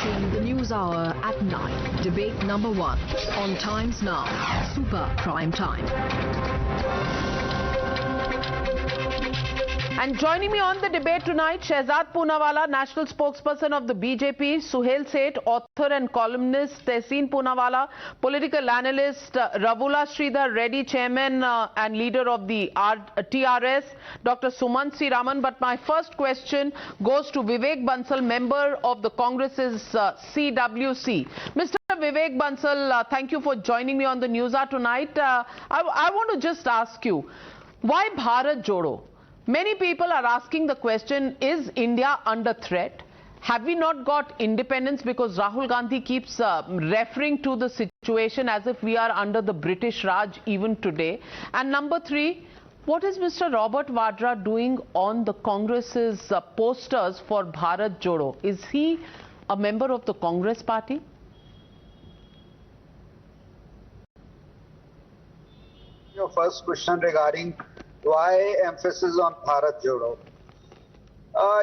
watching the News Hour at 9. Debate number 1 on Times Now. Super Prime Time. And joining me on the debate tonight, Sharad Pawar, national spokesperson of the BJP, Suhel Seth, author and columnist, Tehseen Poonawala, political analyst, Ravula Reddy, chairman and leader of the TRS, Dr. Sumant C. Raman. But my first question goes to Vivek Bansal, member of the Congress's CWC. Mr. Vivek Bansal, thank you for joining me on the News Hour tonight. I want to just ask you, why Bharat Jodo? Many people are asking the question, is India under threat? Have we not got independence? Because Rahul Gandhi keeps referring to the situation as if we are under the British Raj even today. And number 3, what is Mr. Robert Vadra doing on the Congress's posters for Bharat Jodo? Is he a member of the Congress party? Your first question regarding why emphasis on Bharat Jodo?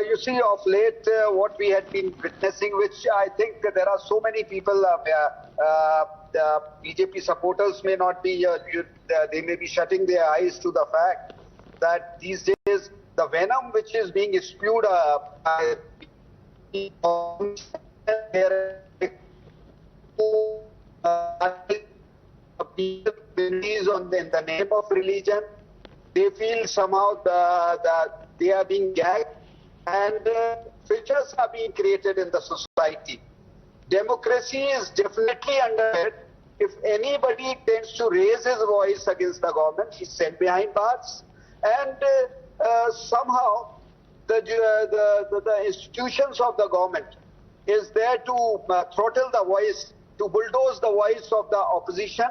You see, of late, what we had been witnessing, which I think there are so many people, the BJP supporters may not be, they may be shutting their eyes to the fact that these days the venom which is being spewed by in the name of religion, they feel somehow that they are being gagged and filters are being created in the society. Democracy is definitely under threat. If anybody tends to raise his voice against the government, he's sent behind bars. And somehow the institutions of the government is there to throttle the voice, to bulldoze the voice of the opposition,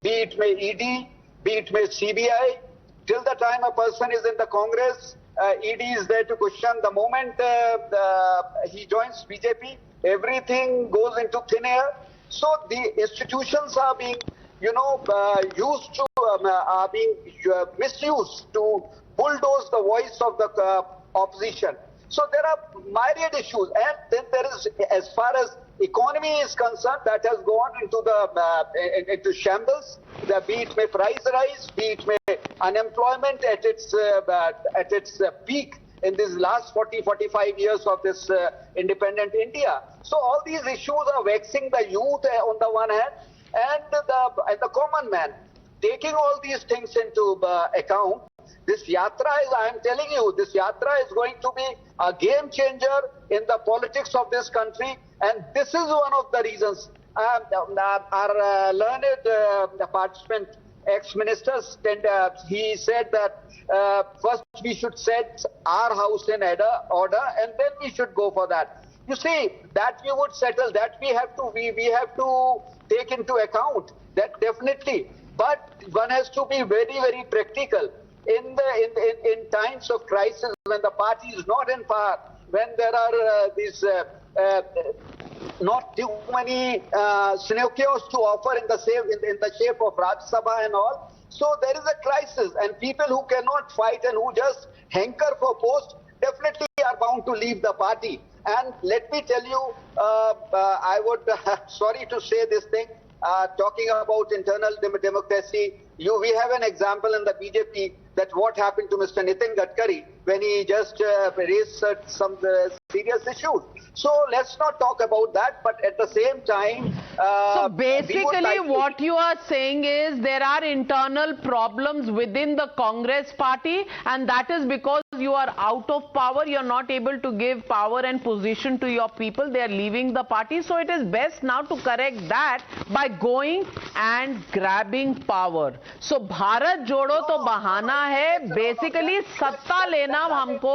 be it may ED, be it may CBI. Till the time a person is in the Congress, ED is there to question. The moment he joins BJP, everything goes into thin air. So the institutions are being, used to, are being misused to bulldoze the voice of the opposition. So there are myriad issues, and then there is, as far as economy is concerned, that has gone into shambles. Be it may price rise, be it may unemployment at its peak in these last 40-45 years of this independent India. So all these issues are vexing the youth on the one hand, and the common man. Taking all these things into account, this yatra is, I am telling you, this yatra is going to be a game changer in the politics of this country, and this is one of the reasons. Our learned participant, ex-minister, he said that first we should set our house in order, and then we should go for that. You see, that we would settle, that we have to take into account, that definitely. But one has to be very, very practical. In times of crisis, when the party is not in power, when there are these not too many scenarios to offer in the shape of Rajya Sabha and all, so there is a crisis, and people who cannot fight and who just hanker for post definitely are bound to leave the party. And let me tell you, I would sorry to say this thing, talking about internal democracy, we have an example in the BJP that what happened to Mr. Nitish Kr when he just raised some serious issues. So let's not talk about that, but at the same time... so basically what you are saying is there are internal problems within the Congress party, and that is because you are out of power, you are not able to give power and position to your people, they are leaving the party. So it is best now to correct that by going and grabbing power. So Bharat Jodo to bahana hai, basically सत्ता लेना हमको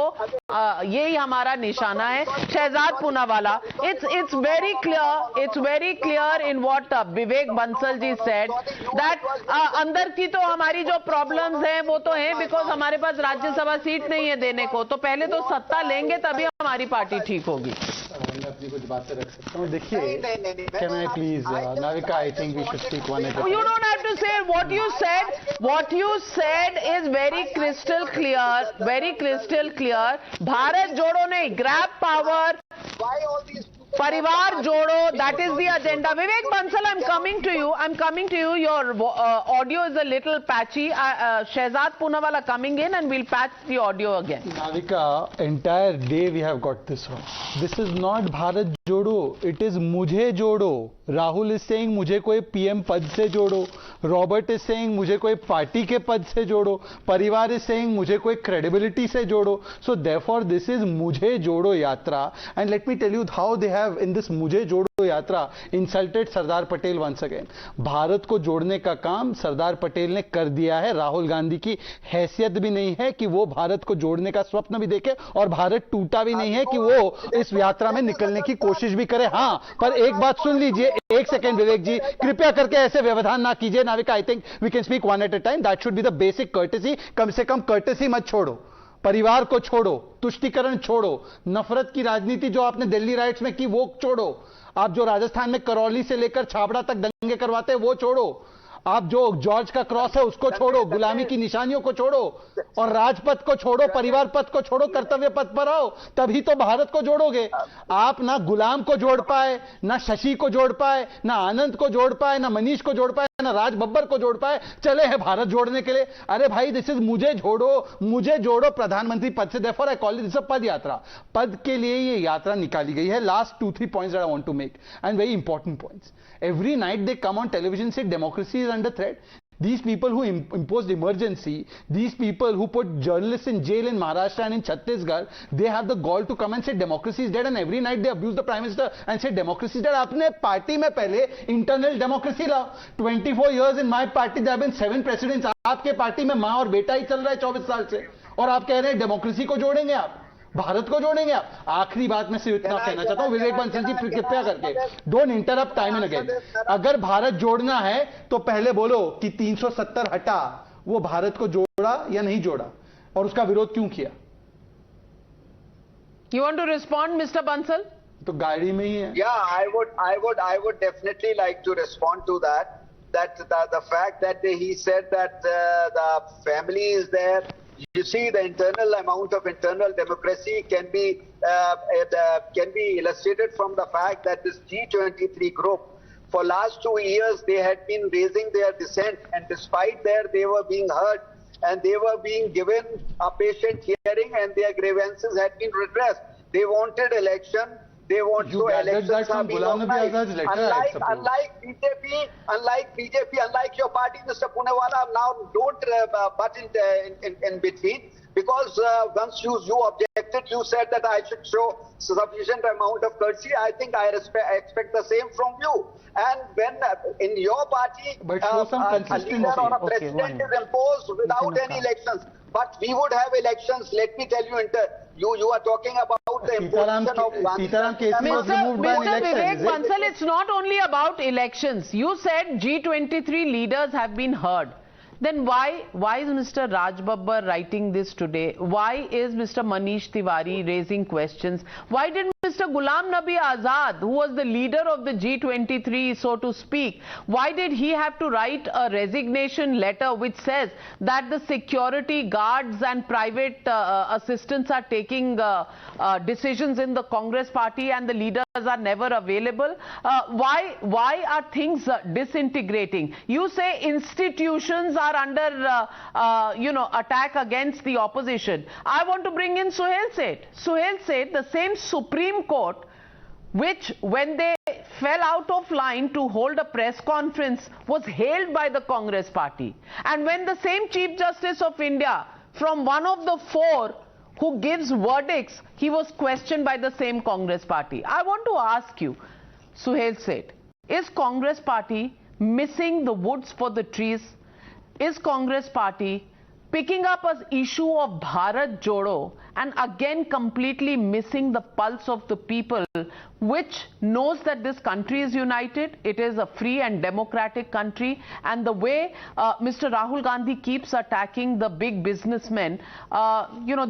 यही हमारा निशाना है. Shahzad Poonawalla, it's very clear in what Vivek Bansal ji said that अंदर की तो हमारी जो problems हैं वो तो हैं because हमारे पास राज्यसभा सीट नहीं है देने को, तो पहले तो सत्ता लेंगे तभी हमारी पार्टी ठीक होगी. मैं अपनी कुछ बातें रख सकता हूँ. देखिए, can I please, Navika, I think we should speak one at a time. You don't have to say what you said. What you said is very crystal clear. Very crystal clear. Bharat Jodo ne grab power. Why all these Parivar Jodo, that is the agenda. Vivek Bansal, I'm coming to you. Your audio is a little patchy. Shehzad Poonawala coming in and we'll patch the audio again. Navika, entire day we have got this wrong. This is not Bharat Jodo. It is Mujhe Jodo. Rahul is saying mujhe koi PM pad se jodo. Robert is saying mujhe koi party ke pad se jodo. Parivar is saying mujhe koi credibility se jodo. So therefore this is Mujhe Jodo Yatra. And let me tell you how they have in this Mujhe Jodo Yatra insulted Sardar Patel once again. Bharat को जोड़ने का काम सरदार पटेल ने कर दिया है. राहुल गांधी की हैसियत भी नहीं है कि वो भारत को जोड़ने का स्वप्न भी देखे और भारत टूटा भी नहीं है कि वो इस यात्रा में निकलने की कोशिश भी करे. हाँ, पर एक बात सुन लीजिए, एक सेकंड विवेक जी, कृपया करके ऐसे व्यवधान ना कीजिए. Navika, I think we can speak one at a time. That should be the basic courtesy. कम से कम कर्टेसी मत छोड़ो, परिवार को छोड़ो, तुष्टीकरण छोड़ो, नफरत की राजनीति जो आपने दिल्ली राइट्स में की वो छोड़ो, आप जो राजस्थान में करौली से लेकर छाबड़ा तक दंगे करवाते हैं वो छोड़ो, आप जो जॉर्ज का क्रॉस है उसको छोड़ो, गुलामी की निशानियों को छोड़ो और राजपथ को छोड़ो, परिवार पथ को छोड़ो, कर्तव्य पथ पर आओ, तभी तो भारत को जोड़ोगे. आप ना गुलाम को जोड़ पाए, ना शशि को जोड़ पाए, ना आनंद को जोड़ पाए, ना मनीष को जोड़ पाए, ना राज बब्बर को जोड़ पाए, चले हैं भारत जोड़ने के लिए. अरे भाई, दिस इज मुझे जोड़ो प्रधानमंत्री पद से. Therefore I call this a पद यात्रा. पद के लिए ये यात्रा निकाली गई है. Last 2-3 points that I want to make and very important points. Every night they come on television and say democracy is under threat. These people who imposed emergency, these people who put journalists in jail in Maharashtra and in Chhattisgarh, they have the gall to come and say democracy is dead, and every night they abuse the Prime Minister and say democracy is dead. Apne party mein pehle internal democracy lao. 24 years in my party there have been 7 presidents. आपके party में माँ और बेटा ही चल रहा है 24 साल से और आप कह रहे हैं डेमोक्रेसी को जोड़ेंगे, आप भारत को जोड़ेंगे. आप आखिरी बात में सिर्फ इतना कहना चाहता हूं विवेक बंसल जी, कृपया करके don't interrupt time and again. अगर भारत जोड़ना है तो पहले बोलो कि 370 हटा, वो भारत को जोड़ा या नहीं जोड़ा और उसका विरोध क्यों किया. You want to respond, Mr. Bansal? तो गाड़ी में ही है. Yeah, I would definitely like to respond to that. That the fact that he said that the family is there. You see, the internal amount of internal democracy can be illustrated from the fact that this G23 group, for last 2 years, they had been raising their dissent, and despite that, they were being heard and they were being given a patient hearing, and their grievances had been redressed. They wanted election. They want to elections are being organized. Unlike BJP, unlike your party, Mr. Poonawala, now don't butt in between, because once you objected, you said that I should show sufficient amount of courtesy. I think I expect the same from you. And when in your party, a leader or a president is imposed without any elections, but we would have elections. Let me tell you, you are talking about the imposition of Mr. Vivek Bansal, it's not only about elections. You said G23 leaders have been heard. Then why is Mr. Raj Babbar writing this today? Why is Mr. Manish Tiwari raising questions? Why did Mr. Ghulam Nabi Azad, who was the leader of the G23, so to speak, why did he have to write a resignation letter which says that the security guards and private assistants are taking decisions in the Congress party and the leaders are never available? Why are things disintegrating? You say institutions are under attack against the opposition. I want to bring in Suhel Seth. Suhel Seth, the same Supreme Court which, when they fell out of line to hold a press conference, was hailed by the Congress party. And when the same Chief Justice of India, from one of the 4 who gives verdicts, he was questioned by the same Congress party. I want to ask you, Suhel Seth, is Congress party missing the woods for the trees? Is Congress party picking up an issue of Bharat Jodo and again completely missing the pulse of the people, which knows that this country is united, it is a free and democratic country, and the way Mr. Rahul Gandhi keeps attacking the big businessmen,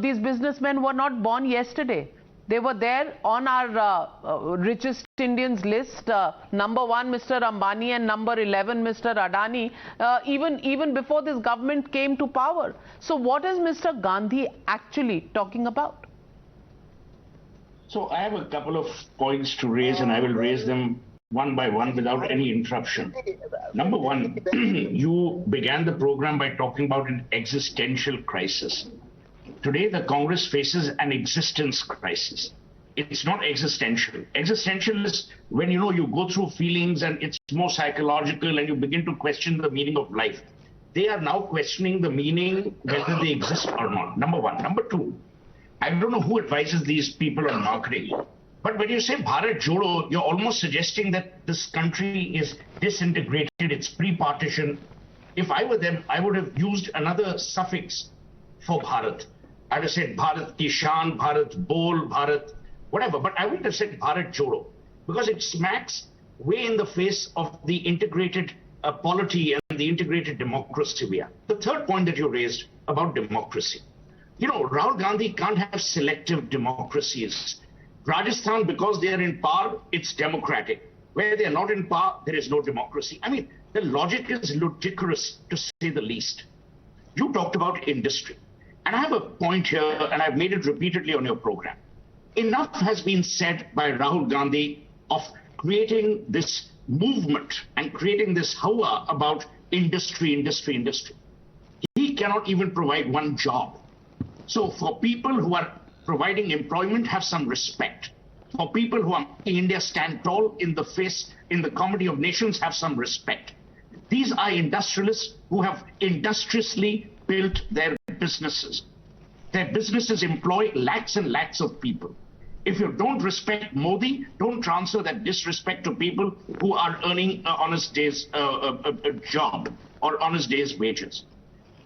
these businessmen were not born yesterday. They were there on our richest Indians list, number 1 Mr. Ambani and number 11 Mr. Adani, even before this government came to power. So what is Mr. Gandhi actually talking about? So I have a couple of points to raise, and I will raise them one by one without any interruption. Number one, you began the program by talking about an existential crisis. Today, the Congress faces an existence crisis. It's not existential. Existential is when, you go through feelings and it's more psychological and you begin to question the meaning of life. They are now questioning the meaning, whether they exist or not. Number one. Number two, I don't know who advises these people on marketing, but when you say Bharat Jodo, you're almost suggesting that this country is disintegrated, it's pre-partition. If I were them, I would have used another suffix for Bharat. I'd have said Bharat Ki Shaan, Bharat Bol, Bharat, whatever, but I wouldn't have said Bharat Jodo, because it smacks way in the face of the integrated polity and the integrated democracy we are. The third point that you raised about democracy. Rahul Gandhi can't have selective democracies. Rajasthan, because they are in power, it's democratic. Where they are not in power, there is no democracy. I mean, the logic is ludicrous, to say the least. You talked about industry. And I have a point here, and I've made it repeatedly on your program. Enough has been said by Rahul Gandhi of creating this movement and creating this hawa about industry. He cannot even provide one job. So for people who are providing employment, have some respect. For people who are making India stand tall in the comedy of nations, have some respect. These are industrialists who have industriously built their businesses. Their businesses employ lakhs and lakhs of people. If you don't respect Modi, don't transfer that disrespect to people who are earning an honest day's job or honest day's wages.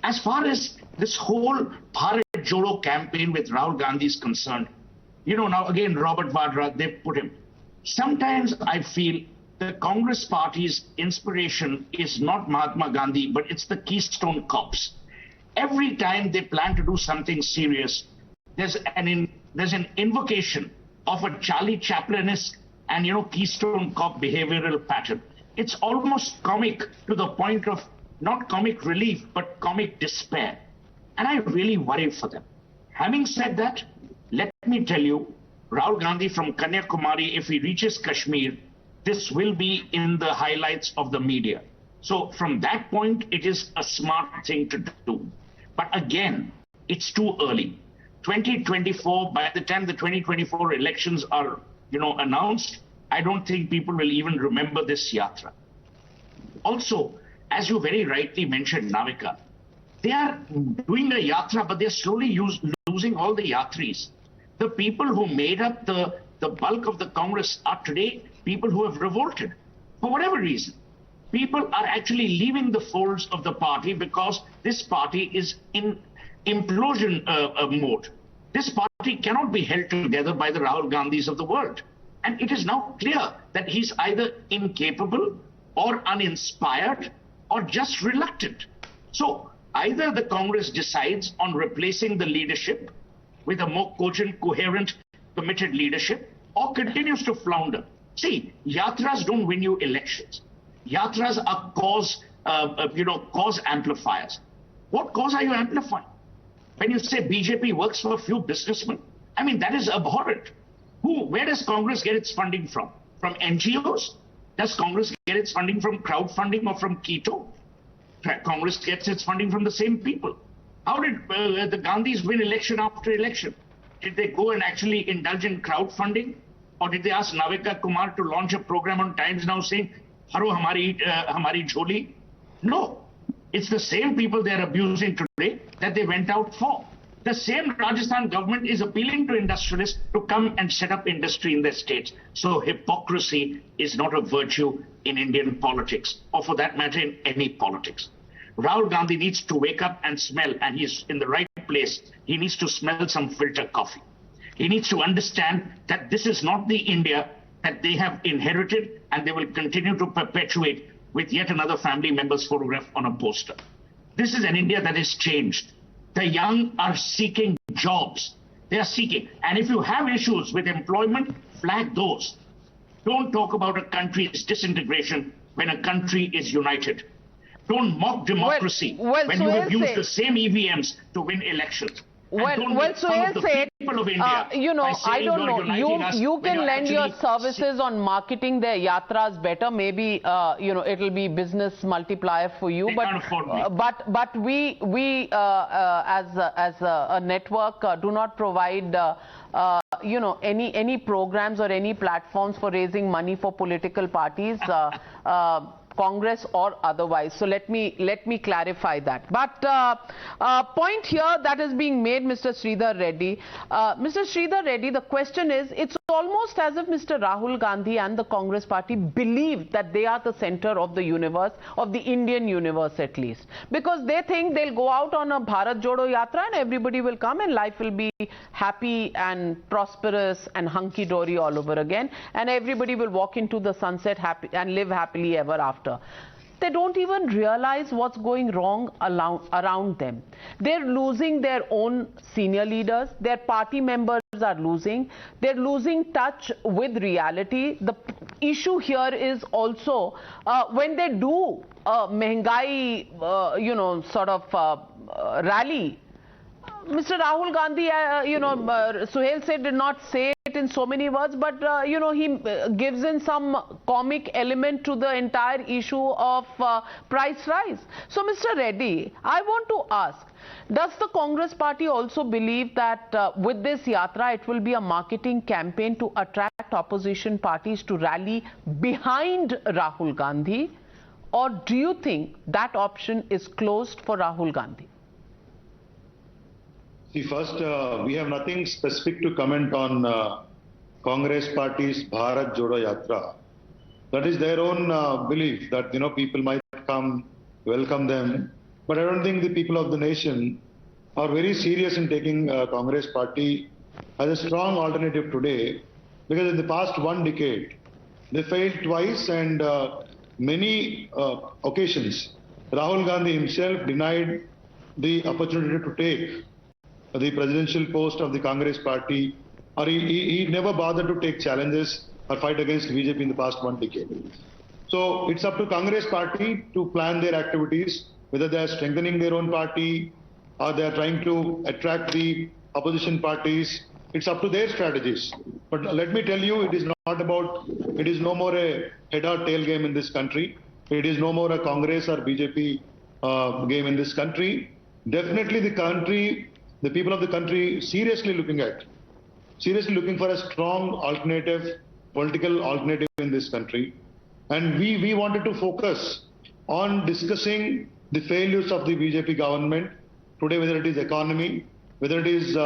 As far as this whole Bharat Jodo campaign with Rahul Gandhi is concerned, now again, Robert Vadra, they put him. Sometimes I feel the Congress party's inspiration is not Mahatma Gandhi, but it's the Keystone Cops. Every time they plan to do something serious, there's an invocation of a Charlie Chaplin-esque and, Keystone Cop behavioral pattern. It's almost comic to the point of not comic relief, but comic despair. And I really worry for them. Having said that, let me tell you, Rahul Gandhi from Kanyakumari, if he reaches Kashmir, this will be in the highlights of the media. So from that point, it is a smart thing to do. But again, it's too early. 2024, by the time the 2024 elections are, announced, I don't think people will even remember this yatra. Also, as you very rightly mentioned, Navika, they are doing a yatra, but they're slowly losing all the yatris. The people who made up the bulk of the Congress are today people who have revolted for whatever reason. People are actually leaving the folds of the party because this party is in implosion mode. This party cannot be held together by the Rahul Gandhis of the world. And it is now clear that he's either incapable or uninspired or just reluctant. So either the Congress decides on replacing the leadership with a more cogent, coherent, committed leadership, or continues to flounder. See, yatras don't win you elections. Yatras are cause amplifiers. What cause are you amplifying? When you say BJP works for a few businessmen, I mean, that is abhorrent. Where does Congress get its funding from? From NGOs? Does Congress get its funding from crowdfunding or from Keto? Congress gets its funding from the same people. How did the Gandhis win election after election? Did they go and actually indulge in crowdfunding? Or did they ask Navika Kumar to launch a program on Times Now saying, Haro hamari jholi? No. It's the same people they're abusing today that they went out for. The same Rajasthan government is appealing to industrialists to come and set up industry in their states. So hypocrisy is not a virtue in Indian politics, or for that matter in any politics. Rahul Gandhi needs to wake up and smell, and he's in the right place. He needs to smell some filter coffee. He needs to understand that this is not the India that they have inherited and they will continue to perpetuate with yet another family member's photograph on a poster. This is an India that is changed. The young are seeking jobs. They are seeking. And if you have issues with employment, flag those. Don't talk about a country's disintegration when a country is united. Don't mock democracy when you have used the same EVMs to win elections. Well, Suhel Seth, you know, I don't know. You can lend your services on marketing their yatras better. Maybe you know, it'll be business multiplier for you. But we as a network do not provide you know, any programs or any platforms for raising money for political parties. Congress or otherwise. So let me clarify that. But point here that is being made, Mr. Sridhar Reddy. Mr. Sridhar Reddy, the question is, it's almost as if Mr. Rahul Gandhi and the Congress party believe that they are the center of the universe, of the Indian universe at least. Because they think they'll go out on a Bharat Jodo Yatra and everybody will come and life will be happy and prosperous and hunky-dory all over again. And everybody will walk into the sunset happy and live happily ever after. They don't even realize what's going wrong around them. They're losing their own senior leaders. Their party members are losing. They're losing touch with reality. The issue here is also when they do Mehengai, you know, sort of rally. Mr. Rahul Gandhi, you know, Suhel Seth did not say it in so many words, but, you know, he gives in some comic element to the entire issue of price rise. So, Mr. Reddy, I want to ask, does the Congress party also believe that with this yatra, it will be a marketing campaign to attract opposition parties to rally behind Rahul Gandhi? Or do you think that option is closed for Rahul Gandhi? See, first, we have nothing specific to comment on Congress party's Bharat Jodo Yatra. That is their own belief that, you know, people might come, welcome them. But I don't think the people of the nation are very serious in taking Congress party as a strong alternative today, because in the past 1 decade, they failed twice, and many occasions, Rahul Gandhi himself denied the opportunity to take the presidential post of the Congress party, or he never bothered to take challenges or fight against BJP in the past 1 decade. So it's up to Congress party to plan their activities, whether they are strengthening their own party or they are trying to attract the opposition parties. It's up to their strategies. But let me tell you, it is no more a head or tail game in this country. It is no more a Congress or BJP game in this country. Definitely the people of the country seriously looking for a strong alternative, political alternative in this country. And we wanted to focus on discussing the failures of the BJP government today, whether it is economy, whether it is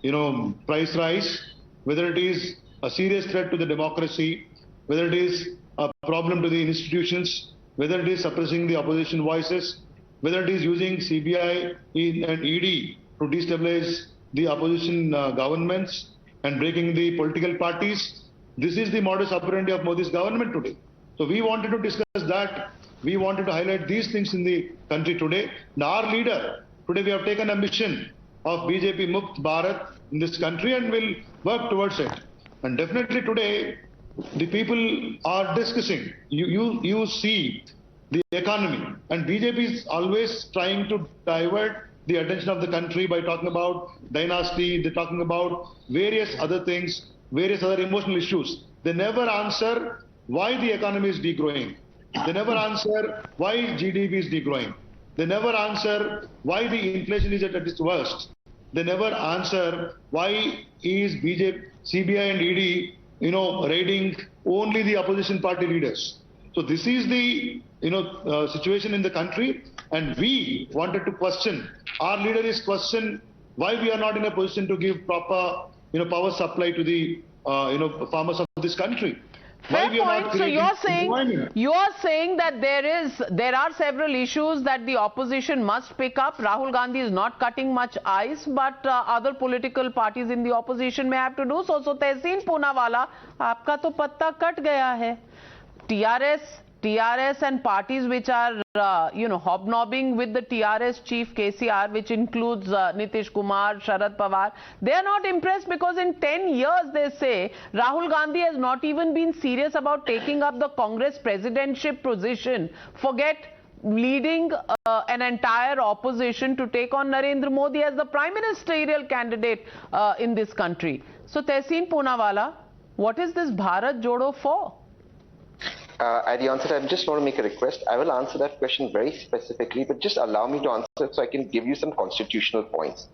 you know, price rise, whether it is a serious threat to the democracy, whether it is a problem to the institutions, whether it is suppressing the opposition voices, whether it is using CBI and ED to destabilize the opposition governments and breaking the political parties. This is the modus operandi of Modi's government today. So we wanted to discuss that. We wanted to highlight these things in the country today. And our leader, today we have taken a mission of BJP Mukt Bharat in this country and will work towards it. And definitely today, the people are discussing. You see the economy, and BJP is always trying to divert the attention of the country by talking about dynasty, they're talking about various other things, various other emotional issues. They never answer why the economy is degrowing. They never answer why GDP is degrowing. They never answer why the inflation is at its worst. They never answer why is BJP, CBI and ED, you know, raiding only the opposition party leaders. So this is the, you know, situation in the country, and we wanted to question. Our leader is question why we are not in a position to give proper, you know, power supply to the, you know, farmers of this country. Fair point. So you're saying that there are several issues that the opposition must pick up. Rahul Gandhi is not cutting much ice, but other political parties in the opposition may have to do so. So Tehseen Poonawala, आपका तो पत्ता cut गया है. TRS and parties which are, you know, hobnobbing with the TRS chief KCR, which includes Nitish Kumar, Sharad Pawar, they are not impressed because in 10 years, they say, Rahul Gandhi has not even been serious about taking up the Congress presidentship position. Forget leading an entire opposition to take on Narendra Modi as the prime ministerial candidate in this country. So Tehseen Poonawala, what is this Bharat Jodo for? At the onset, I just want to make a request. I will answer that question very specifically, but just allow me to answer it so I can give you some constitutional points.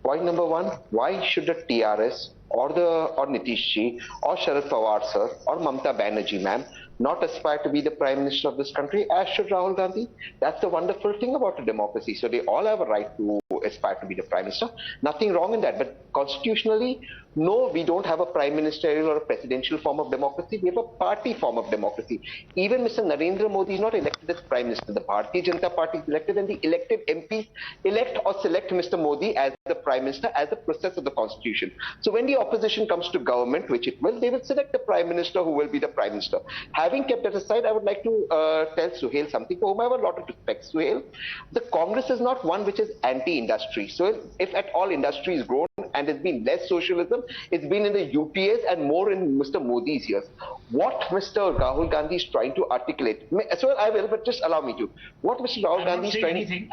Point number one, why should the TRS or Nitish Ji or Sharad Pawar sir or Mamata Banerjee ma'am not aspire to be the Prime Minister of this country, as should Rahul Gandhi? That's the wonderful thing about a democracy. So they all have a right to aspire to be the Prime Minister. Nothing wrong in that. But constitutionally, no, we don't have a prime ministerial or a presidential form of democracy. We have a party form of democracy. Even Mr. Narendra Modi is not elected as Prime Minister. The Bharatiya Janata Party is elected, and the elected MPs elect or select Mr. Modi as the Prime Minister as a process of the Constitution. So when the opposition comes to government, which it will, they will select the Prime Minister who will be the Prime Minister. Having kept that aside, I would like to tell Suhel something for whom I have a lot of respect. Suhel, the Congress is not one which is anti-industry. So if at all industry is grown and it's been less socialism, it's been in the UPAs and more in Mr. Modi's years. What Mr. Rahul Gandhi is trying to articulate, so I will, but just allow me to. What Mr. Rahul Gandhi is trying to...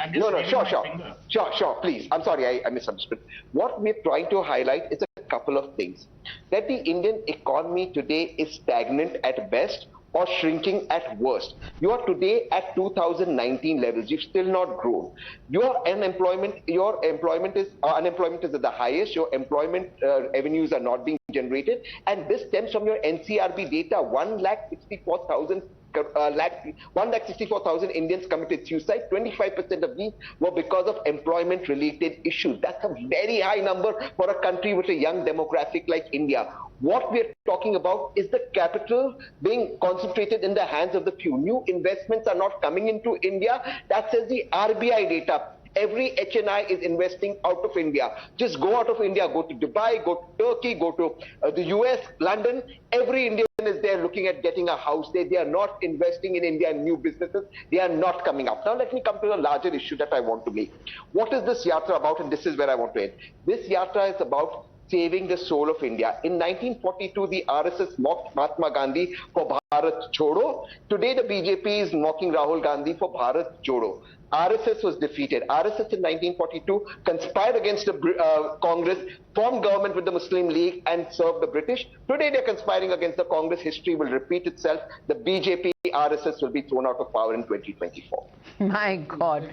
Sure, please. I'm sorry, I misunderstood. What we're trying to highlight is a couple of things. That the Indian economy today is stagnant at best or shrinking at worst. You are today at 2019 levels. You've still not grown. Your unemployment is at the highest. Your employment revenues are not being generated, and this stems from your NCRB data. 1,64,000 Indians committed suicide. 25% of these were because of employment-related issues. That's a very high number for a country with a young demographic like India. What we're talking about is the capital being concentrated in the hands of the few. New investments are not coming into India. That says the RBI data. Every HNI is investing out of India. Just go out of India, go to Dubai, go to Turkey, go to the US, London. Every Indian is there looking at getting a house there. They are not investing in India in new businesses. They are not coming up. Now let me come to a larger issue that I want to make. What is this yatra about? And this is where I want to end. This yatra is about saving the soul of India. In 1942, the RSS mocked Mahatma Gandhi for Bharat Jodo. Today, the BJP is mocking Rahul Gandhi for Bharat Jodo. RSS was defeated. RSS in 1942 conspired against the Congress, formed government with the Muslim League and served the British. Today they're conspiring against the Congress. History will repeat itself. The BJP, RSS will be thrown out of power in 2024. My God.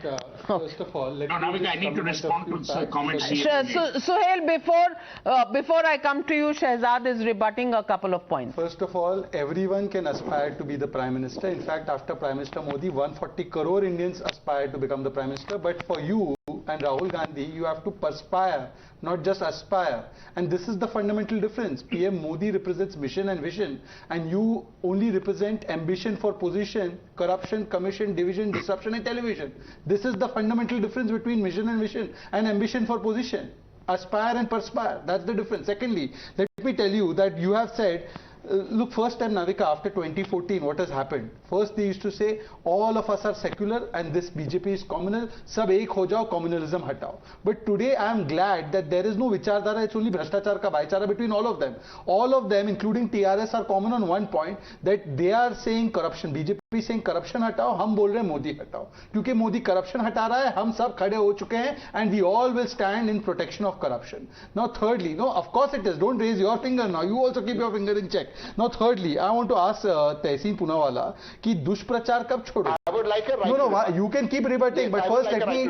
First of all, Navika, I need to respond to some comments here. Sure. Suhel, before I come to you, Shehzad is rebutting a couple of points. First of all, everyone can aspire to be the Prime Minister. In fact, after Prime Minister Modi, 140 crore Indians aspire to become the Prime Minister. But for you and Rahul Gandhi, you have to perspire, not just aspire. And this is the fundamental difference. PM Modi represents mission and vision, and you only represent ambition for position, corruption, commission, division, disruption and television. This is the fundamental difference between mission and vision and ambition for position. Aspire and perspire. That's the difference. Secondly, let me tell you that you have said, look, first time Navika, after 2014, what has happened? First they used to say, all of us are secular and this BJP is communal, sab ek ho jao, communalism hatao. But today I am glad that there is no vichardhara, it's only bhrashtachar ka bhaichara between all of them. All of them, including TRS, are common on one point, that they are saying corruption. BJP is saying corruption hatao, hum bol rahe Modi hatao. Kyunki Modi corruption hata raha hai, hum sab khade ho chuke hain, and we all will stand in protection of corruption. Now thirdly, no, of course it is, don't raise your finger now, you also keep your finger in check. Now thirdly, I want to ask Tehseen Poonawala कि दुष्प्रचार कब छोड़ो? I would like a right No, you can keep rebutting, but first let me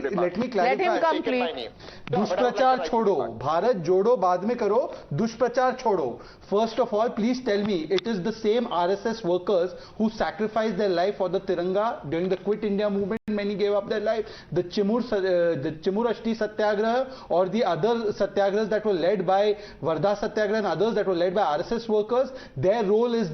clarify. Let him complete. दुष्प्रचार छोड़ो, भारत जोड़ो बाद में करो, दुष्प्रचार छोड़ो. First of all, please tell me, it is the same RSS workers who sacrificed their life for the Tiranga during the Quit India movement. Many gave up their life. The Chimurashti Satyagraha or the other Satyagrahas that were led by Wardha Satyagraha and others that were led by RSS workers, their role is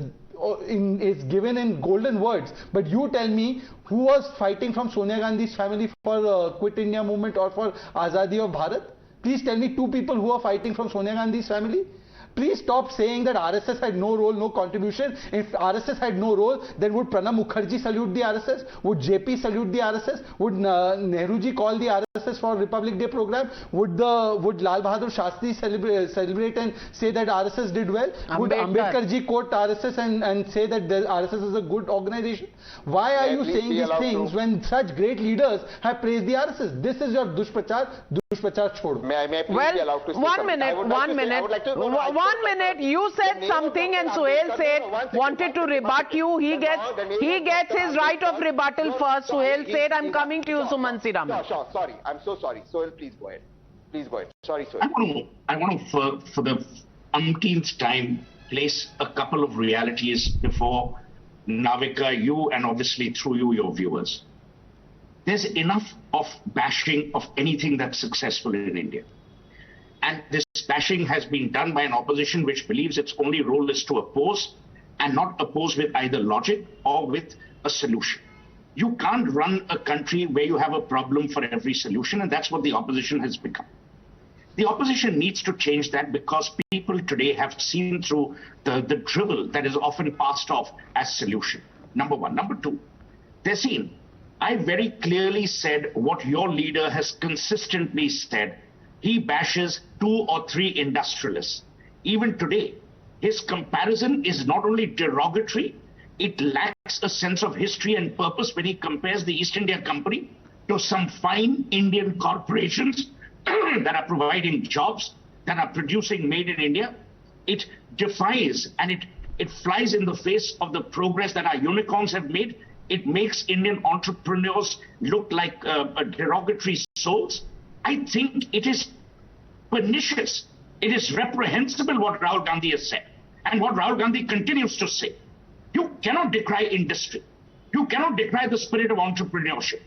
given in golden words. But you tell me, who was fighting from Sonia Gandhi's family for Quit India movement or for Azadi of Bharat? Please tell me two people who are fighting from Sonia Gandhi's family. Please stop saying that RSS had no role, no contribution. If RSS had no role, then would Pranab Mukherjee salute the RSS? Would JP salute the RSS? Would Nehruji call the RSS for Republic Day program? Would Lal Bahadur Shastri celebrate and say that RSS did well? Would Ambedkar ji quote RSS and say that the RSS is a good organization? Why are you saying these things when such great leaders have praised the RSS? This is your dushprachar chodo. May I please be allowed to say One minute. You said something and Suhel Seth wanted to rebut you. He gets his right of rebuttal first. Suhel Seth, I'm coming to you, Sumansi Raman. Sure. Sorry. I'm so sorry. Suhel, please go ahead. Sorry, Suhel. I want to for the umpteenth time, place a couple of realities before Navika, you, and obviously through you, your viewers. There's enough of bashing of anything that's successful in India. And this bashing has been done by an opposition which believes its only role is to oppose, and not oppose with either logic or with a solution. You can't run a country where you have a problem for every solution, and that's what the opposition has become. The opposition needs to change that, because people today have seen through the drivel that is often passed off as solution. Number one. Number two, Tehseen, I very clearly said what your leader has consistently said. He bashes 2 or 3 industrialists. Even today, his comparison is not only derogatory, it lacks a sense of history and purpose when he compares the East India Company to some fine Indian corporations that are providing jobs, that are producing made in India. It defies and it flies in the face of the progress that our unicorns have made. It makes Indian entrepreneurs look like derogatory souls. I think it is pernicious. It is reprehensible what Rahul Gandhi has said and what Rahul Gandhi continues to say. You cannot decry industry. You cannot decry the spirit of entrepreneurship.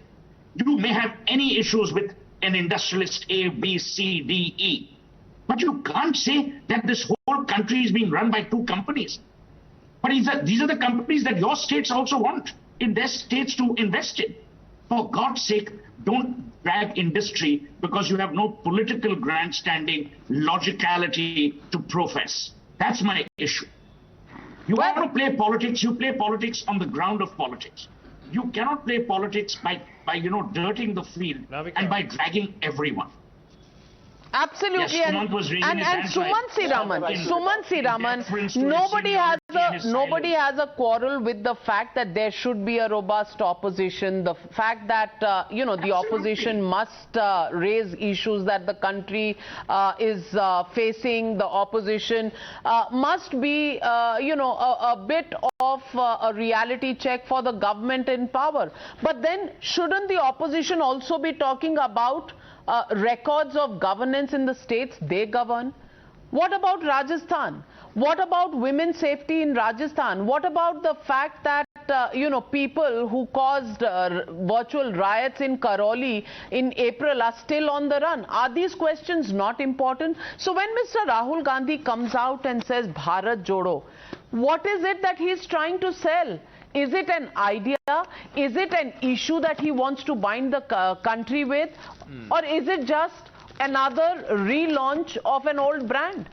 You may have any issues with an industrialist A, B, C, D, E. But you can't say that this whole country is being run by 2 companies. But these are the companies that your states also want in their states to invest in. For God's sake, don't drag industry because you have no political grandstanding logicality to profess. That's my issue. You want to play politics, you play politics on the ground of politics. You cannot play politics by dirting the field and by dragging everyone. Absolutely, yes, and Sumansi Raman, nobody has a quarrel with the fact that there should be a robust opposition. The fact that the opposition must raise issues that the country is facing. The opposition must be a bit of a reality check for the government in power. But then shouldn't the opposition also be talking about records of governance in the states they govern? What about Rajasthan? What about women's safety in Rajasthan? What about the fact that people who caused virtual riots in Karoli in April are still on the run? Are these questions not important? So when Mr. Rahul Gandhi comes out and says Bharat Jodo, what is it that he is trying to sell? Is it an idea? Is it an issue that he wants to bind the country with? Or is it just another relaunch of an old brand?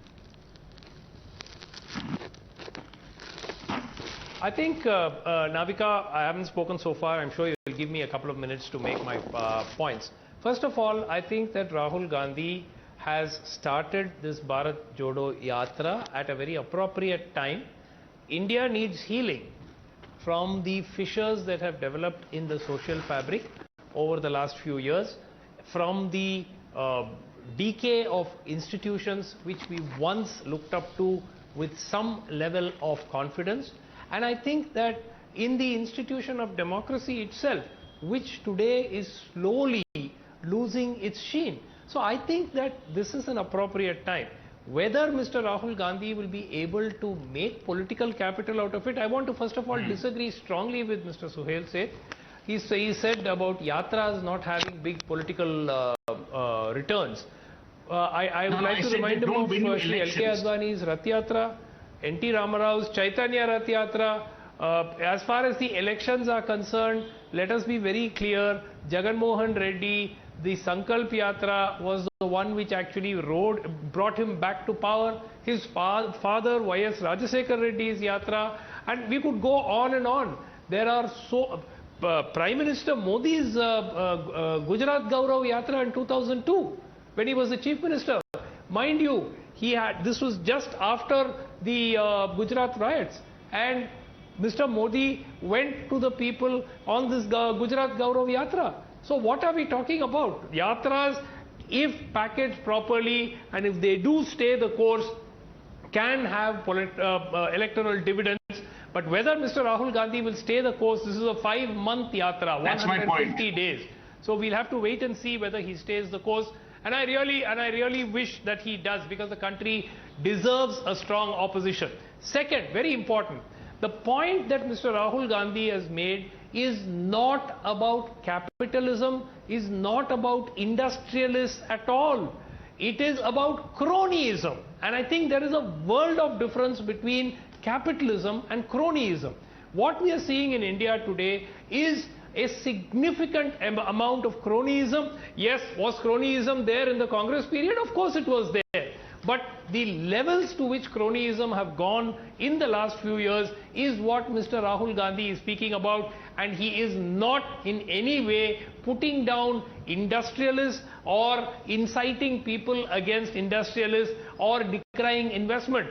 I think, Navika, I haven't spoken so far. I'm sure you'll give me a couple of minutes to make my points. First of all, I think that Rahul Gandhi has started this Bharat Jodo Yatra at a very appropriate time. India needs healing from the fissures that have developed in the social fabric over the last few years, from the decay of institutions which we once looked up to with some level of confidence. And I think that in the institution of democracy itself, which today is slowly losing its sheen. So I think that this is an appropriate time. Whether Mr. Rahul Gandhi will be able to make political capital out of it, I want to first of all disagree strongly with Mr. Suhel Seth. He said about Yatras not having big political returns. I would like to remind him of Shri L.K. Advani's Rath Yatra, N.T. Ramarao's Chaitanya Rath Yatra. As far as the elections are concerned, let us be very clear, Jagan Mohan Reddy, the Sankalp Yatra was the the one which actually brought him back to power. His father, Y.S. Rajasekhar Reddy's Yatra, and we could go on and on. There are Prime Minister Modi's Gujarat Gaurav Yatra in 2002, when he was the Chief Minister. Mind you, this was just after the Gujarat riots, and Mr. Modi went to the people on this Gujarat Gaurav Yatra. So what are we talking about? Yatras, if packaged properly and if they do stay the course, can have electoral dividends. But whether Mr. Rahul Gandhi will stay the course, this is a 5-month Yatra, 150 days. So we'll have to wait and see whether he stays the course. And I really wish that he does, because the country deserves a strong opposition. Second, very important, the point that Mr. Rahul Gandhi has made is not about capitalism, is not about industrialists at all. It is about cronyism. And I think there is a world of difference between capitalism and cronyism. What we are seeing in India today is a significant amount of cronyism. Yes, was cronyism there in the Congress period? Of course it was there. But the levels to which cronyism have gone in the last few years is what Mr. Rahul Gandhi is speaking about, and he is not in any way putting down industrialists or inciting people against industrialists or decrying investment.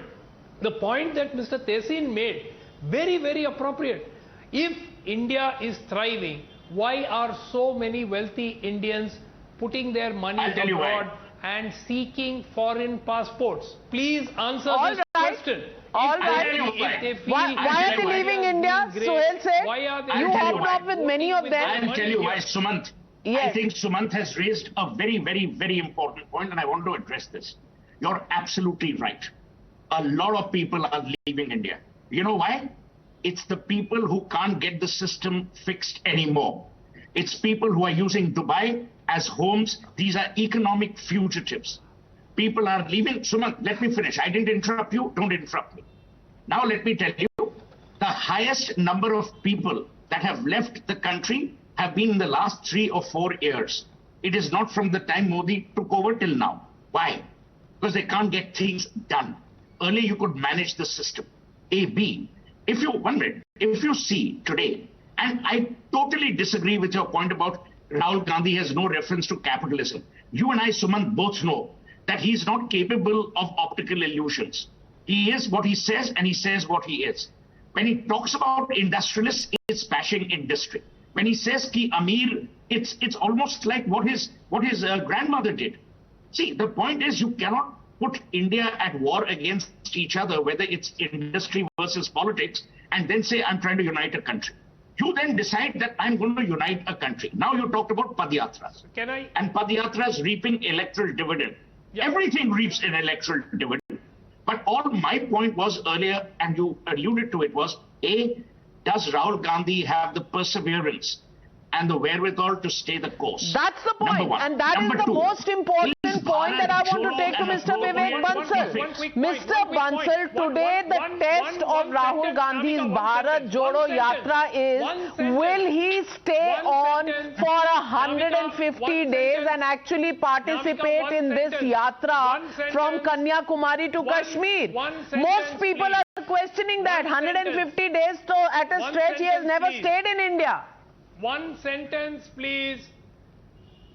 The point that Mr. Tehseen made, very, very appropriate. If India is thriving, why are so many wealthy Indians putting their money abroad and seeking foreign passports? Please answer this question. All right. Why are they leaving India? Suhel Seth, you hopped off with many of them. I'll tell you why, Sumant. Yes. I think Sumant has raised a very, very, very important point, and I want to address this. You're absolutely right. A lot of people are leaving India. You know why? It's the people who can't get the system fixed anymore. It's people who are using Dubai as homes. These are economic fugitives. People are leaving. Sumant, let me finish. I didn't interrupt you. Don't interrupt me. Now let me tell you, the highest number of people that have left the country have been in the last 3 or 4 years. It is not from the time Modi took over till now. Why? Because they can't get things done. Earlier you could manage the system. A, B. If you see today, and I totally disagree with your point about Rahul Gandhi has no reference to capitalism. You and I, Sumant, both know that he is not capable of optical illusions. He is what he says, and he says what he is. When he talks about industrialists, it's bashing industry. When he says ki Amir, it's almost like what his grandmother did. See, the point is you cannot put India at war against each other, whether it's industry versus politics, and then say, I'm trying to unite a country. You then decide that I'm going to unite a country. Now you talked about Padyatras. And Padyatras reaping electoral dividend. Yeah. Everything reaps an electoral dividend. But all my point was earlier, and you alluded to it, was A, does Rahul Gandhi have the perseverance and the wherewithal to stay the course? That's the point. And that is the most important point that I want to take to Mr. Vivek Bansal. Mr. Bansal, today the test of Rahul Gandhi's Bharat Jodo Yatra is, will he stay on for 150 days and actually participate in this Yatra from Kanyakumari to Kashmir? Most people are questioning that. 150 days, so at a stretch he has never stayed in India. One sentence, please.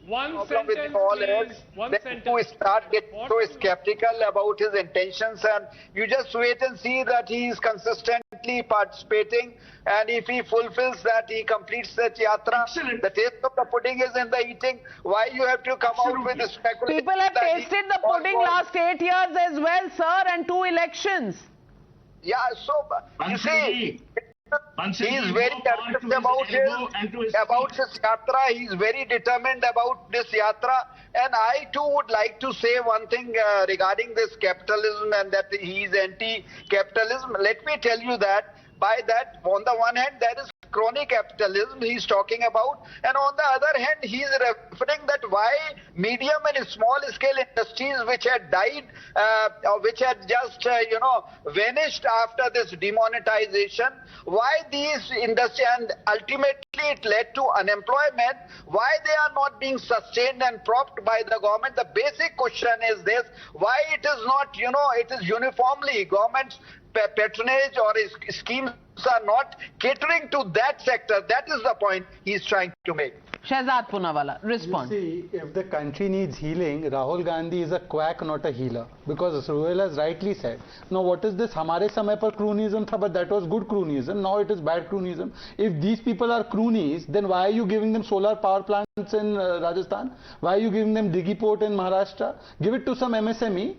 One sentence, please. One sentence. You start getting so skeptical about his intentions, and you just wait and see that he is consistently participating, and if he fulfills that, he completes that yatra. Excellent. The taste of the pudding is in the eating. Why you have to come out with the speculation? People have tasted the pudding last 8 years as well, sir, and 2 elections. Yeah, so you see, he is very determined about his yatra. He is very determined about this yatra. And I too would like to say one thing regarding this capitalism, and that he is anti-capitalism. Let me tell you that by that, on the one hand, there is crony capitalism he's talking about, and on the other hand he is referring that why medium and small scale industries which had died, which had just vanished after this demonetization, why these industries, and ultimately it led to unemployment, why they are not being sustained and propped by the government. The basic question is this: why it is not, it is uniformly government's patronage or schemes are not catering to that sector. That is the point he is trying to make. Shehzad Poonawala, respond. You see, if the country needs healing, Rahul Gandhi is a quack, not a healer. Because Suhel has rightly said, now what is this? Hamare samay par cronyism tha, but that was good cronyism. Now it is bad cronyism. If these people are cronies, then why are you giving them solar power plants in Rajasthan? Why are you giving them Digiport in Maharashtra? Give it to some MSME.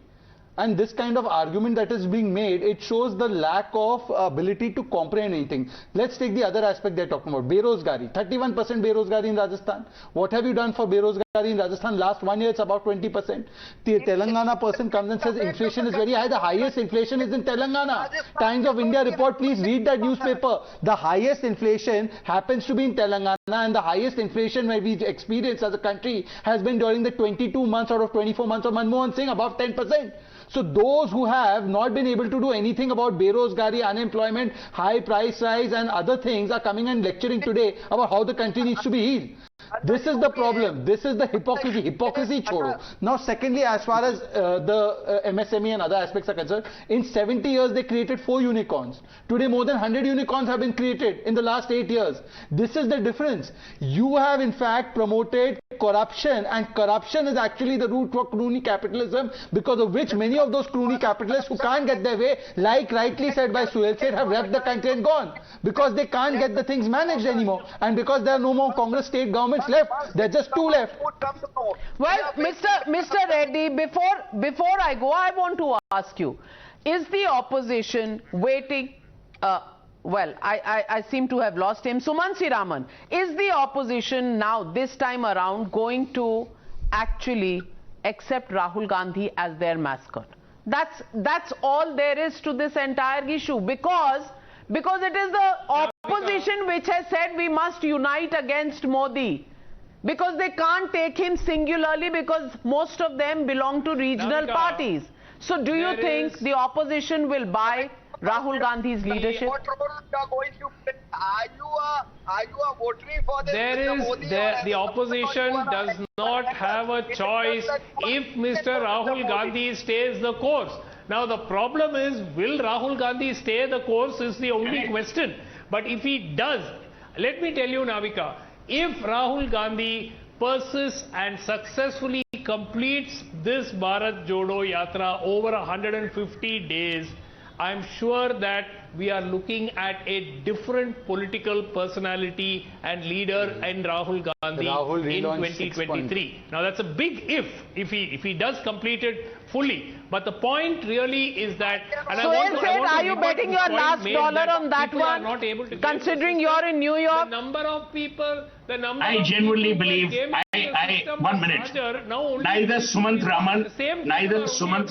And this kind of argument that is being made, it shows the lack of ability to comprehend anything. Let's take the other aspect they're talking about. Berozgari. 31% Berozgari in Rajasthan. What have you done for Berozgari in Rajasthan? Last 1 year, it's about 20%. The Telangana person comes and says inflation is very high. The highest inflation is in Telangana. Times of India report, please read that newspaper. The highest inflation happens to be in Telangana, and the highest inflation where we've experienced as a country has been during the 22 months out of 24 months of Manmohan Singh, above 10%. So those who have not been able to do anything about Berozgari, unemployment, high price rise and other things are coming and lecturing today about how the country needs to be healed. This is the problem. This is the hypocrisy. Hypocrisy chodo. Now secondly, as far as the MSME and other aspects are concerned, in 70 years they created 4 unicorns. Today more than 100 unicorns have been created in the last 8 years. This is the difference. You have in fact promoted corruption, and corruption is actually the root for crony capitalism, because of which many of those crony capitalists who can't get their way, like rightly said by Suhel Seth, have left the country and gone. Because they can't get the things managed anymore, and because there are no more Congress state governments left, there are just 2 left. Well, Mr. Reddy, before I go, I want to ask you, is the opposition waiting? Well, I seem to have lost him. Suman Siraman, is the opposition now this time around going to actually accept Rahul Gandhi as their mascot? That's all there is to this entire issue, because it is the opposition which has said we must unite against Modi. Because they can't take him singularly, because most of them belong to regional parties. So do you think the opposition will buy Rahul Gandhi's leadership? What role you are going to play? Are you a votary for this? The opposition does not have a choice if Mr. Rahul Gandhi stays the course. Now the problem is, will Rahul Gandhi stay the course is the only question. But if he does, let me tell you, Navika, if Rahul Gandhi persists and successfully completes this Bharat Jodo Yatra over 150 days, I'm sure that we are looking at a different political personality and leader in Rahul Gandhi in 2023. Now that's a big if he does complete it fully. But the point really is that, and Suhel Seth, are you betting your last dollar on that one? Considering you're in New York, the number of people, I genuinely believe, 1 minute, neither Sumant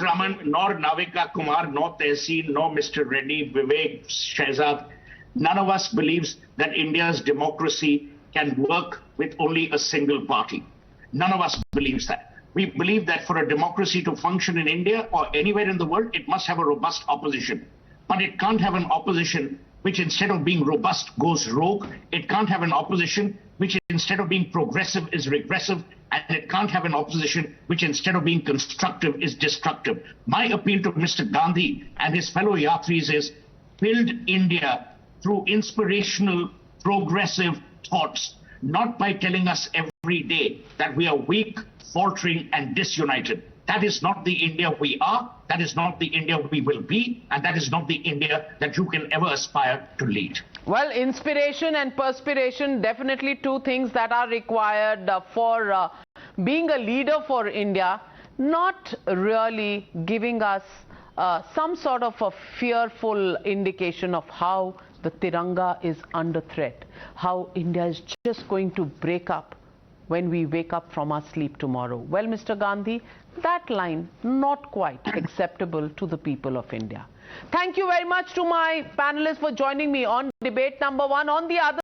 Raman, nor Navika Kumar, nor Tehseen, nor Mr. Reddy, Vivek, Shehzad, none of us believes that India's democracy can work with only a single party. None of us believes that. We believe that for a democracy to function in India or anywhere in the world, it must have a robust opposition. But it can't have an opposition which, instead of being robust, goes rogue. It can't have an opposition which, instead of being progressive, is regressive. And it can't have an opposition which, instead of being constructive, is destructive. My appeal to Mr. Gandhi and his fellow Yatris is, build India through inspirational, progressive thoughts, not by telling us every day that we are weak, faltering and disunited. That is not the India we are, that is not the India we will be, and that is not the India that you can ever aspire to lead. well, inspiration and perspiration, definitely 2 things that are required for being a leader for India, not really giving us some sort of a fearful indication of how the Tiranga is under threat, how India is just going to break up when we wake up from our sleep tomorrow. Well, Mr. Gandhi, that line not quite acceptable to the people of India. Thank you very much to my panelists for joining me on debate number 1. On the other